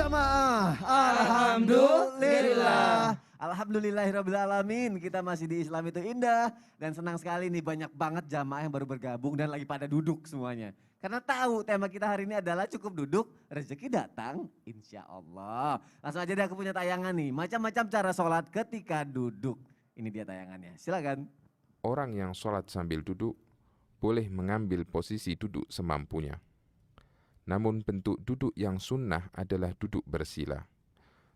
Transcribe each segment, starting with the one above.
jamaah. Alhamdulillah. Alhamdulillahirrabbilalamin. Kita masih di Islam itu indah. Dan senang sekali nih banyak banget jamaah yang baru bergabung dan lagi pada duduk semuanya. Karena tahu tema kita hari ini adalah cukup duduk, rezeki datang insya Allah. Langsung aja deh aku punya tayangan nih. Macam-macam cara sholat ketika duduk. Ini dia tayangannya, silakan. Orang yang sholat sambil duduk boleh mengambil posisi duduk semampunya. Namun bentuk duduk yang sunnah adalah duduk bersila,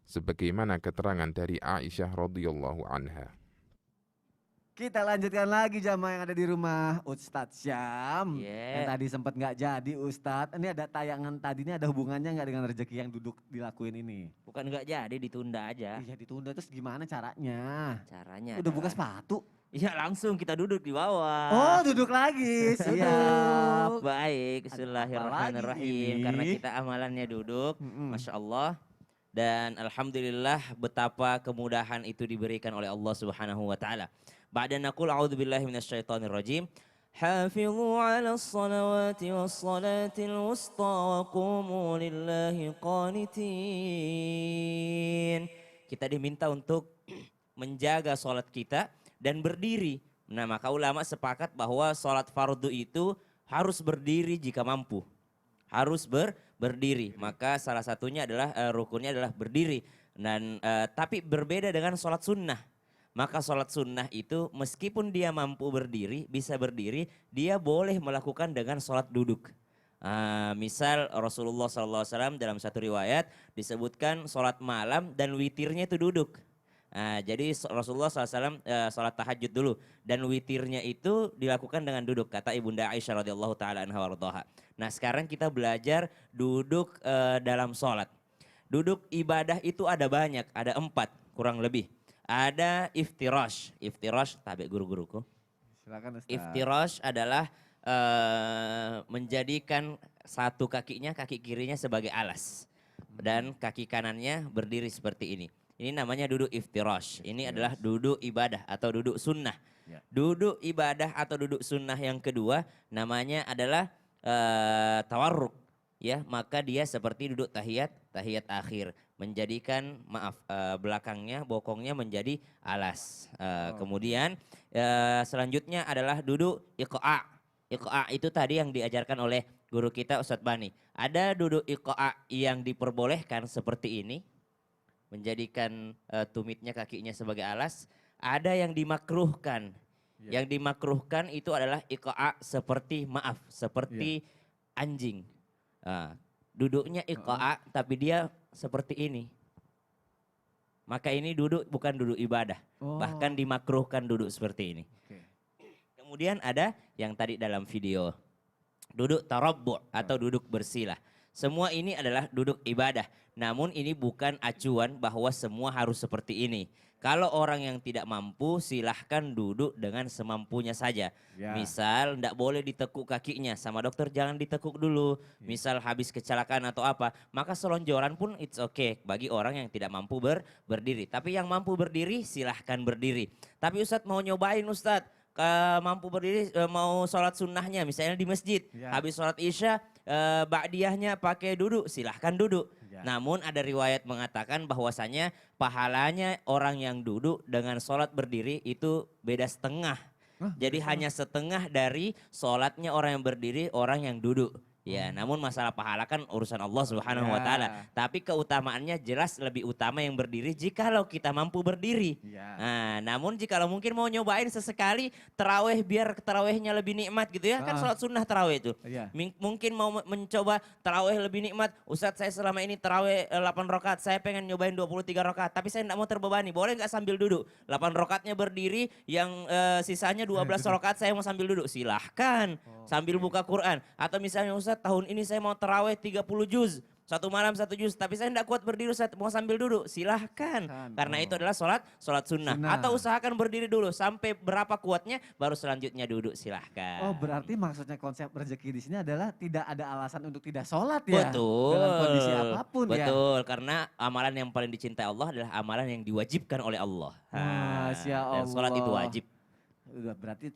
sebagaimana keterangan dari Aisyah radhiyallahu anha. Kita lanjutkan lagi jamaah yang ada di rumah. Ustadz Syam, yang tadi sempat nggak jadi Ustadz. Ini ada tayangan tadi, ini ada hubungannya nggak dengan rezeki yang duduk dilakuin ini? Bukan nggak jadi, ditunda aja. Iya ditunda, terus gimana caranya? Caranya Udah buka sepatu? Iya langsung kita duduk di bawah. Oh duduk lagi, siap. Baik, bismillahirrahmanirrahim. Karena kita amalannya duduk, Masya Allah. Dan alhamdulillah betapa kemudahan itu diberikan oleh Allah Subhanahu wa taala. Ba'da naqul a'udzubillahi minasyaitonir rajim. Hafizu 'alas salawati was salatil wusta wa qumu lillahi qanitin. Kita diminta untuk menjaga salat kita dan berdiri. Nah, maka ulama sepakat bahwa salat fardu itu harus berdiri jika mampu. Harus berdiri. Maka salah satunya adalah rukunnya adalah berdiri. Dan tapi berbeda dengan salat sunnah. Maka salat sunnah itu meskipun dia mampu berdiri, bisa berdiri, dia boleh melakukan dengan salat duduk. Misal Rasulullah SAW dalam satu riwayat disebutkan salat malam dan witirnya itu duduk. Jadi Rasulullah SAW salat tahajud dulu dan witirnya itu dilakukan dengan duduk, kata Ibunda Aisyah radhiyallahu taala anha warḍaha. Nah, sekarang kita belajar duduk dalam salat. Duduk ibadah itu ada banyak, ada 4 kurang lebih. Ada iftirash, tabe guru-guruku. Silakan Ustaz. Iftirash adalah menjadikan satu kakinya, kaki kirinya sebagai alas. Dan kaki kanannya berdiri seperti ini. Ini namanya duduk iftirash. Ini adalah duduk ibadah atau duduk sunnah. Ya. Duduk ibadah atau duduk sunnah yang kedua namanya adalah tawarruk. Ya, maka dia seperti duduk tahiyat akhir, menjadikan belakangnya, bokongnya menjadi alas. Kemudian selanjutnya adalah duduk iqa'. Iqa' itu tadi yang diajarkan oleh guru kita Ustadz Bani. Ada duduk iqa' yang diperbolehkan seperti ini, menjadikan tumitnya kakinya sebagai alas. Ada yang dimakruhkan. Yang dimakruhkan itu adalah iqa' seperti anjing. Duduknya iqa' tapi dia seperti ini. Maka ini duduk bukan duduk ibadah. Bahkan dimakruhkan duduk seperti ini. Kemudian ada yang tadi dalam video. Duduk tarabbu' atau duduk bersila. Semua ini adalah duduk ibadah. Namun ini bukan acuan bahwa semua harus seperti ini. Kalau orang yang tidak mampu silahkan duduk dengan semampunya saja. Misal tidak boleh ditekuk kakinya, sama dokter jangan ditekuk dulu. Misal habis kecelakaan atau apa, maka selonjoran pun it's okay bagi orang yang tidak mampu berdiri. Tapi yang mampu berdiri silahkan berdiri. Tapi Ustadz mau nyobain Ustadz, mampu berdiri mau sholat sunnahnya misalnya di masjid. Habis sholat isya ba'diyahnya pakai duduk, silahkan duduk. Namun ada riwayat mengatakan bahwasanya pahalanya orang yang duduk dengan sholat berdiri itu beda setengah. Jadi hanya setengah dari sholatnya orang yang berdiri, orang yang duduk. Ya, namun masalah pahala kan urusan Allah Subhanahu wa taala. Tapi keutamaannya jelas lebih utama yang berdiri jikalau kita mampu berdiri. Nah, namun jikalau mungkin mau nyobain sesekali tarawih biar tarawihnya lebih nikmat gitu ya. Kan sholat sunnah tarawih itu. Mungkin mau mencoba tarawih lebih nikmat. Ustadz saya selama ini tarawih 8 rakaat, saya pengen nyobain 23 rakaat. Tapi saya enggak mau terbebani, boleh nggak sambil duduk? 8 rakaatnya berdiri, yang sisanya 12 rakaat saya mau sambil duduk. Silahkan sambil buka Quran. Atau misalnya Ustadz tahun ini saya mau tarawih 30 juz. Satu malam 1 juz, tapi saya tidak kuat berdiri Ustaz, mau sambil duduk, silahkan. Karena itu adalah sholat sunnah. Atau usahakan berdiri dulu, sampai berapa kuatnya, baru selanjutnya duduk, silahkan. Oh berarti maksudnya konsep rezeki di sini adalah tidak ada alasan untuk tidak sholat ya? Betul. Dalam kondisi apapun ya? Betul, karena amalan yang paling dicintai Allah adalah amalan yang diwajibkan oleh Allah. Masya Allah. Dan sholat itu wajib. Berarti